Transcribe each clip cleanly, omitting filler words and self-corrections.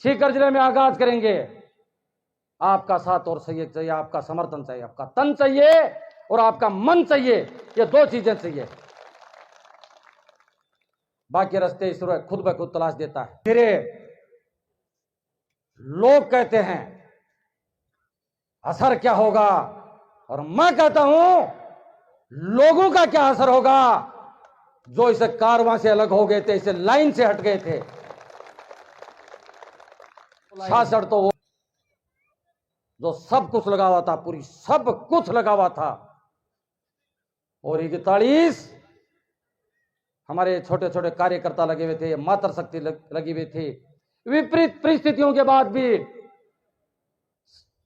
सीकर जिले में आगाज करेंगे। आपका साथ और सहयोग चाहिए, आपका समर्थन चाहिए, आपका तन चाहिए और आपका मन चाहिए। ये दो चीजें चाहिए, बाकी रास्ते ईश्वर खुद ब खुद तलाश देता है। मेरे लोग कहते हैं असर क्या होगा, और मैं कहता हूं लोगों का क्या असर होगा जो इस कारवां से अलग हो गए थे, इसे लाइन से हट गए थे। शासक तो वो जो सब कुछ लगा हुआ था, पूरी सब कुछ लगा हुआ था, और 41 हमारे छोटे छोटे कार्यकर्ता लगे हुए थे, मातृ शक्ति लगी हुई थी। विपरीत परिस्थितियों के बाद भी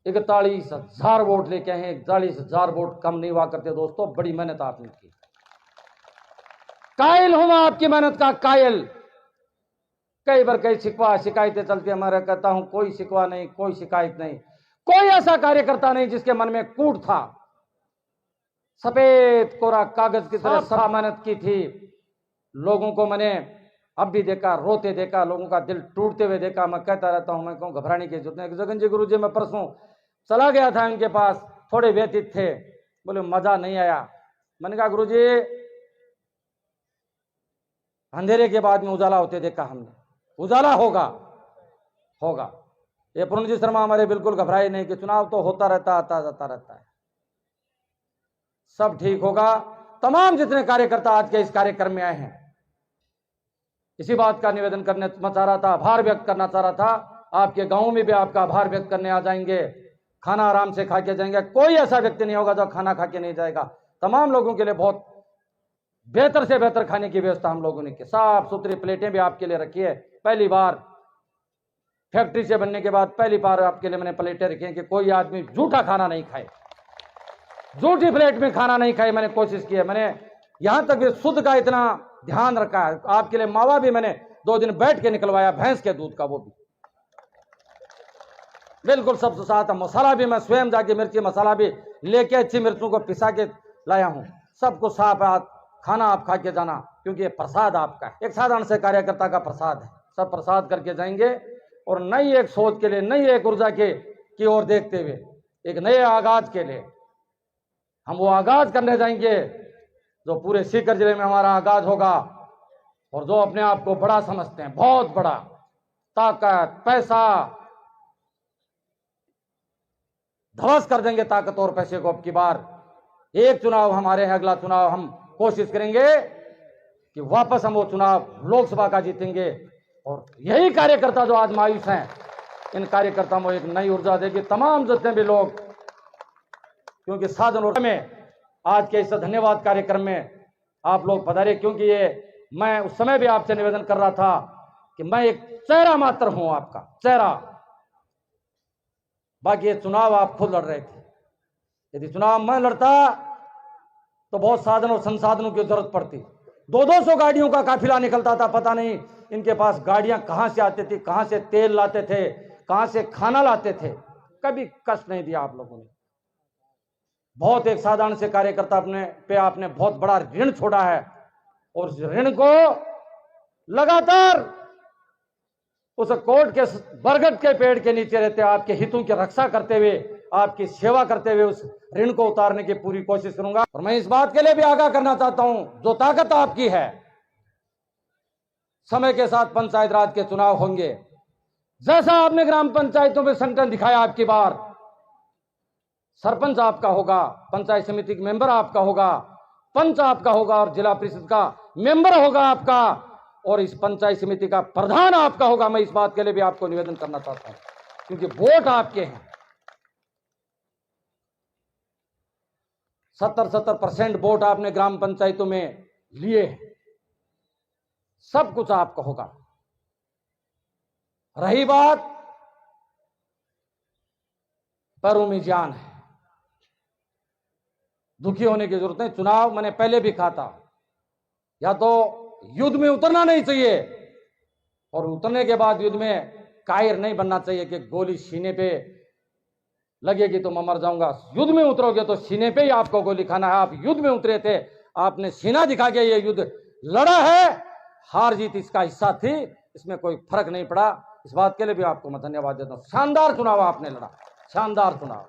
41,000 वोट लेके आए। 41,000 वोट कम नहीं हुआ करते दोस्तों, बड़ी मेहनत आपने की। कायल हूं मैं आपकी मेहनत का, कायल। कई बार कई शिकायतें चलती है, मैं कहता हूं कोई शिकवा नहीं, कोई शिकायत नहीं, कोई ऐसा कार्यकर्ता नहीं जिसके मन में कूट था। सफेद कोरा कागज की तरह सब मेहनत की थी। लोगों को मैंने अब भी देखा, रोते देखा, लोगों का दिल टूटते हुए देखा। मैं कहता रहता हूं, मैं कहूं घबराने की जरूरत नहीं। जगन जी गुरु जी, मैं परसों चला गया था इनके पास, थोड़े व्यतीत थे, बोले मजा नहीं आया। मैंने कहा गुरु जी, अंधेरे के बाद में उजाला होते देखा हमने, उजाला होगा होगा। ये पूर्ण जी शर्मा हमारे बिल्कुल घबराए नहीं कि चुनाव तो होता रहता, आता जाता रहता है, सब ठीक होगा। तमाम जितने कार्यकर्ता आज के इस कार्यक्रम में आए हैं, इसी बात का निवेदन करने चाह रहा था, आभार व्यक्त करना चाह रहा था। आपके गांव में भी आपका आभार व्यक्त करने आ जाएंगे, खाना आराम से खा के जाएंगे। कोई ऐसा व्यक्ति नहीं होगा जो खाना खा के नहीं जाएगा। तमाम लोगों के लिए बहुत बेहतर से बेहतर खाने की व्यवस्था हम लोगों ने की। साफ सुथरी प्लेटें भी आपके लिए रखी है। पहली बार फैक्ट्री से बनने के बाद पहली बार आपके लिए मैंने प्लेटें रखी हैं कि कोई आदमी झूठा खाना नहीं खाए, झूठी प्लेट में खाना नहीं खाए। मैंने कोशिश की है, मैंने यहां तक भी शुद्ध का इतना ध्यान रखा है। आपके लिए मावा भी मैंने 2 दिन बैठ के निकलवाया, भैंस के दूध का, वो भी बिल्कुल सबसे साथ। मसाला भी मैं स्वयं जाके मिर्ची मसाला भी लेके अच्छी मिर्चों को पिसा के लाया हूं। सब कुछ साफ है। खाना आप खा के जाना, क्योंकि ये प्रसाद आपका है, एक साधारण से कार्यकर्ता का प्रसाद है। सब प्रसाद करके जाएंगे और नई एक सोच के लिए, नई एक ऊर्जा के की ओर देखते हुए, एक नए आगाज के लिए हम वो आगाज करने जाएंगे जो पूरे सीकर जिले में हमारा आगाज होगा। और जो अपने आप को बड़ा समझते हैं, बहुत बड़ा, ताकत पैसा ध्वस्त कर देंगे, ताकत और पैसे को। अब की बार एक चुनाव हमारे हैं, अगला चुनाव हम कोशिश करेंगे कि वापस हम वो चुनाव लोकसभा का जीतेंगे। और यही कार्यकर्ता जो आज मायूस हैं, इन कार्यकर्ताओं को एक नई ऊर्जा देगी तमाम जितने भी लोग, क्योंकि साधन में आज के इस धन्यवाद कार्यक्रम में आप लोग पधारे। क्योंकि ये मैं उस समय भी आपसे निवेदन कर रहा था कि मैं एक चेहरा मात्र हूं, आपका चेहरा, बाकी ये चुनाव आप खुद लड़ रहे थे। यदि चुनाव मैं लड़ता तो बहुत साधन और संसाधनों की जरूरत पड़ती। 200 गाड़ियों का काफिला निकलता था, पता नहीं इनके पास गाड़ियां कहां से आती थी, कहां से तेल लाते थे, कहां से खाना लाते थे। कभी कष्ट नहीं दिया आप लोगों ने। बहुत एक साधारण से कार्यकर्ता आपने बहुत बड़ा ऋण छोड़ा है, और उस ऋण को लगातार उस कोर्ट के बरगद के पेड़ के नीचे रहते आपके हितों की रक्षा करते हुए, आपकी सेवा करते हुए उस ऋण को उतारने की पूरी कोशिश करूंगा। और मैं इस बात के लिए भी आगाह करना चाहता हूं, जो ताकत आपकी है, समय के साथ पंचायत राज के चुनाव होंगे। जैसा आपने ग्राम पंचायतों में संगठन दिखाया, आपकी बार सरपंच आपका होगा, पंचायत समिति का मेंबर आपका होगा, पंच आपका होगा, और जिला परिषद का मेंबर होगा आपका, और इस पंचायत समिति का प्रधान आपका होगा। मैं इस बात के लिए भी आपको निवेदन करना चाहता हूं, क्योंकि वोट आपके हैं। 70% वोट आपने ग्राम पंचायतों में लिए हैं, सब कुछ आपका होगा। रही बात पैरों में जान है, दुखी होने की जरूरत नहीं। चुनाव मैंने पहले भी कहा था, या तो युद्ध में उतरना नहीं चाहिए, और उतरने के बाद युद्ध में कायर नहीं बनना चाहिए कि गोली सीने पे लगेगी तो मैं मर जाऊंगा। युद्ध में उतरोगे तो सीने पे ही आपको गोली खाना है। आप युद्ध में उतरे थे, आपने सीना दिखा के ये युद्ध लड़ा है। हार जीत इसका हिस्सा थी, इसमें कोई फर्क नहीं पड़ा। इस बात के लिए भी आपको मैं धन्यवाद देता हूं। शानदार चुनाव आपने लड़ा, शानदार चुनाव।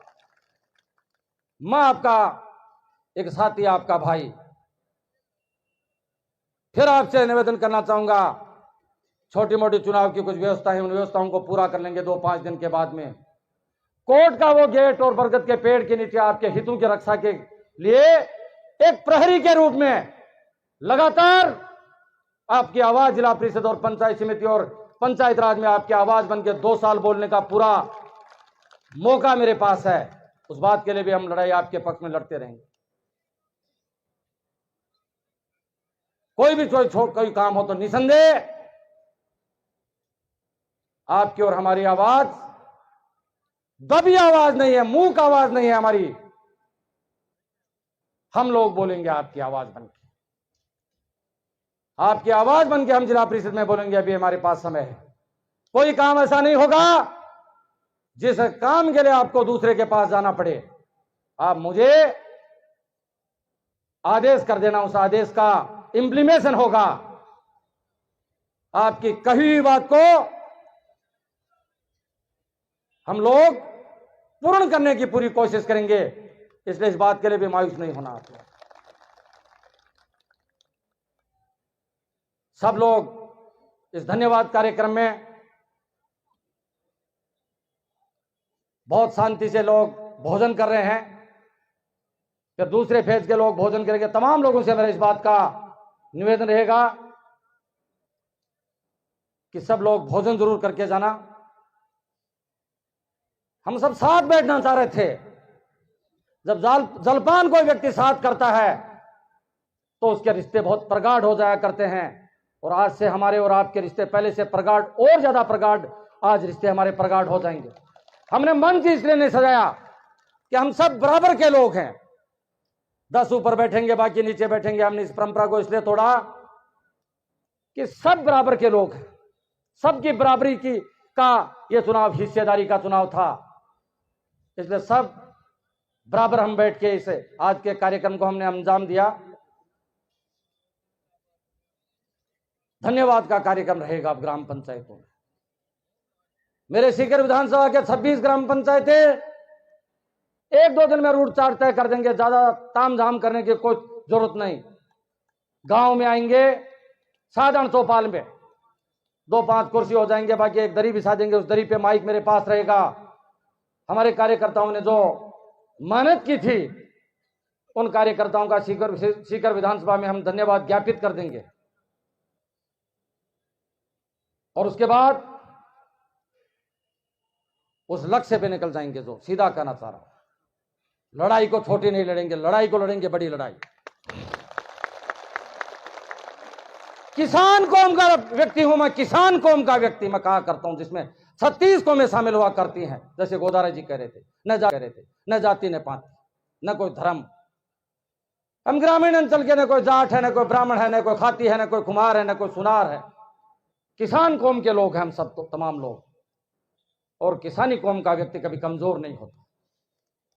मैं आपका एक साथी, आपका भाई, फिर आपसे निवेदन करना चाहूंगा, छोटी मोटी चुनाव की कुछ व्यवस्था है, उन व्यवस्थाओं को पूरा कर लेंगे 2-5 दिन के बाद में। कोर्ट का वो गेट और बरगद के पेड़ के नीचे आपके हितों की रक्षा के लिए एक प्रहरी के रूप में लगातार आपकी आवाज जिला परिषद और पंचायत समिति और पंचायत राज में आपकी आवाज बनकर 2 साल बोलने का पूरा मौका मेरे पास है। उस बात के लिए भी हम लड़ाई आपके पक्ष में लड़ते रहेंगे। कोई भी कोई काम हो तो निसंदेह आपकी और हमारी आवाज दबी आवाज नहीं है, मूक आवाज नहीं है हमारी। हम लोग बोलेंगे आपकी आवाज बनके, आपकी आवाज बनके हम जिला परिषद में बोलेंगे। अभी हमारे पास समय है। कोई काम ऐसा नहीं होगा जिस काम के लिए आपको दूसरे के पास जाना पड़े। आप मुझे आदेश कर देना, उस आदेश का इंप्लीमेशन होगा। आपकी कही हुई बात को हम लोग पूर्ण करने की पूरी कोशिश करेंगे। इसलिए इस बात के लिए भी मायूस नहीं होना। आप लोग सब लोग इस धन्यवाद कार्यक्रम में बहुत शांति से लोग भोजन कर रहे हैं। फिर दूसरे फेज के लोग भोजन करेंगे। तमाम लोगों से मेरा इस बात का निवेदन रहेगा कि सब लोग भोजन जरूर करके जाना। हम सब साथ बैठना चाह रहे थे। जब जलपान कोई व्यक्ति साथ करता है तो उसके रिश्ते बहुत प्रगाढ़ हो जाया करते हैं। और आज से हमारे और आपके रिश्ते पहले से प्रगाढ़, और ज्यादा प्रगाढ़ आज रिश्ते हमारे प्रगाढ़ हो जाएंगे। हमने मंच इसलिए नहीं सजाया कि हम सब बराबर के लोग हैं। 10 ऊपर बैठेंगे, बाकी नीचे बैठेंगे। हमने इस परंपरा को इसलिए तोड़ा कि सब बराबर के लोग हैं। सबकी बराबरी की का यह चुनाव हिस्सेदारी का चुनाव था। इसलिए सब बराबर हम बैठ के इस आज के कार्यक्रम को हमने अंजाम दिया। धन्यवाद का कार्यक्रम रहेगा अब ग्राम पंचायतों में। मेरे सीकर विधानसभा के 26 ग्राम पंचायतें 1-2 दिन में रूट चार्ट तय कर देंगे। ज्यादा तामझाम करने की कोई जरूरत नहीं। गांव में आएंगे, साधारण चौपाल में 2-5 कुर्सी हो जाएंगे, बाकी एक दरी बिछा देंगे। उस दरी पे माइक मेरे पास रहेगा। हमारे कार्यकर्ताओं ने जो मेहनत की थी उन कार्यकर्ताओं का सीकर विधानसभा में हम धन्यवाद ज्ञापित कर देंगे। और उसके बाद उस लक्ष्य पे निकल जाएंगे जो सीधा कहना चाह रहा हूं। लड़ाई को छोटी नहीं लड़ेंगे, लड़ाई को लड़ेंगे बड़ी लड़ाई। किसान कौम का व्यक्ति हूं मैं, किसान कौम का व्यक्ति मैं कहा करता हूं, जिसमें 36 कौमें शामिल हुआ करती हैं। जैसे गोदारा जी कह रहे थे, न जाति न पाति, न कोई धर्म। हम ग्रामीण अंचल के, न कोई जाट है, न कोई ब्राह्मण है, न कोई खाती है, न कोई कुमार है, न कोई सुनार है। किसान कौम के लोग हैं हम सब, तो तमाम लोग। और किसानी कौम का व्यक्ति कभी कमजोर नहीं होता।